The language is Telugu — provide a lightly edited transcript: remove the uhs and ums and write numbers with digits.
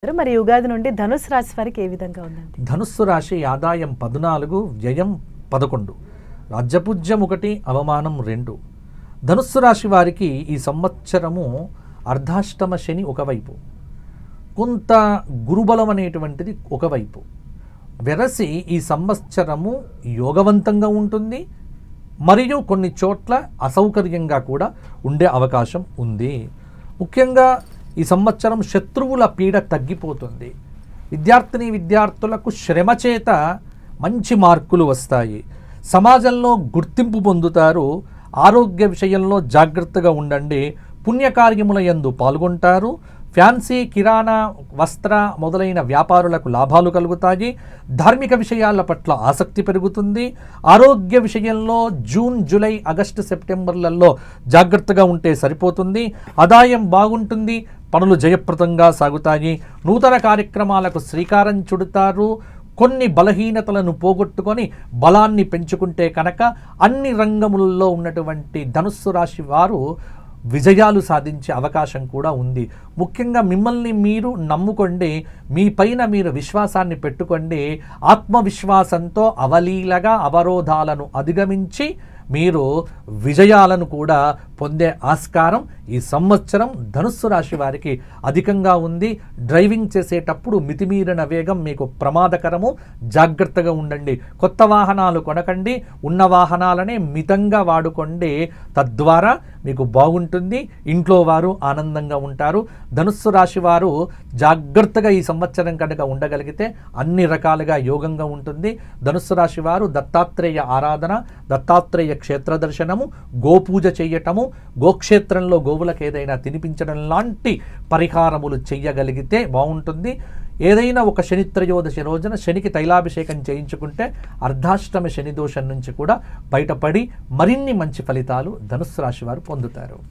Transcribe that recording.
మరి ఉగాది నుండి ధనుస్సు రాశి వారికి ఏ విధంగా ఉందండి? ధనుస్సు రాశి ఆదాయం 14, వ్యయం 11, రాజ్యపూజ్యం 1, అవమానం 2. ధనుస్సు రాశి వారికి ఈ సంవత్సరము అర్ధాష్టమ శని ఒకవైపు, కొంత గురుబలం అనేటువంటిది ఒకవైపు వెరసి ఈ సంవత్సరము యోగవంతంగా ఉంటుంది, మరియు కొన్ని చోట్ల అసౌకర్యంగా కూడా ఉండే అవకాశం ఉంది. ముఖ్యంగా ఈ సంవత్సరం శత్రువుల పీడ తగ్గిపోతుంది. విద్యార్థులకు శ్రమ చేత మంచి మార్కులు వస్తాయి. సమాజంలో గుర్తింపు పొందుతారు. ఆరోగ్య విషయంలో జాగ్రత్తగా ఉండండి. పుణ్యకార్యముల యందు పాల్గొంటారు. ఫ్యాన్సీ, కిరాణా, వస్త్ర మొదలైన వ్యాపారులకు లాభాలు కలుగుతాయి. ధార్మిక విషయాల పట్ల ఆసక్తి పెరుగుతుంది. ఆరోగ్య విషయంలో జూన్, జూలై, ఆగస్టు, సెప్టెంబర్లలో జాగ్రత్తగా ఉంటే సరిపోతుంది. ఆదాయం బాగుంటుంది. పనులు జయప్రదంగా సాగుతాయి. నూతన కార్యక్రమాలకు శ్రీకారం చుడతారు. కొన్ని బలహీనతలను పోగొట్టుకొని బలాన్ని పెంచుకుంటే కనుక అన్ని రంగములలో ఉన్నటువంటి ధనుస్సు రాశి వారు విజయాలు సాధించే అవకాశం కూడా ఉంది. ముఖ్యంగా మిమ్మల్ని మీరు నమ్ముకోండి. మీ పైన మీరు విశ్వాసాన్ని పెట్టుకోండి. ఆత్మవిశ్వాసంతో అవలీలగా అవరోధాలను అధిగమించి మీరు విజయాలను కూడా పొందే ఆస్కారం ఈ సంవత్సరం ధనుస్సు రాశి వారికి అధికంగా ఉంది. డ్రైవింగ్ చేసేటప్పుడు మితిమీరిన వేగం మీకు ప్రమాదకరము. జాగ్రత్తగా ఉండండి. కొత్త వాహనాలు కొనకండి. ఉన్న వాహనాలనే మితంగా వాడుకోండి. తద్వారా మీకు బాగుంటుంది. ఇంట్లో వారు ఆనందంగా ఉంటారు. ధనుస్సు రాశి వారు జాగ్రత్తగా ఈ సంవత్సరం కనుక ఉండగలిగితే అన్ని రకాలుగా యోగంగా ఉంటుంది. ధనుస్సు రాశి వారు దత్తాత్రేయ ఆరాధన, దత్తాత్రేయ క్షేత్ర దర్శనము, గోపూజ చేయటము, గోక్షేత్రంలో గోవులకు ఏదైనా తినిపించడం లాంటి పరిహారములు చెయ్యగలిగితే బాగుంటుంది. ఏదైనా ఒక శని త్రయోదశి రోజున శనికి తైలాభిషేకం చేయించుకుంటే అర్ధాష్టమ శని దోషం నుంచి కూడా బయటపడి మరిన్ని మంచి ఫలితాలు ధనుస్సు రాశి వారు పొందుతారు.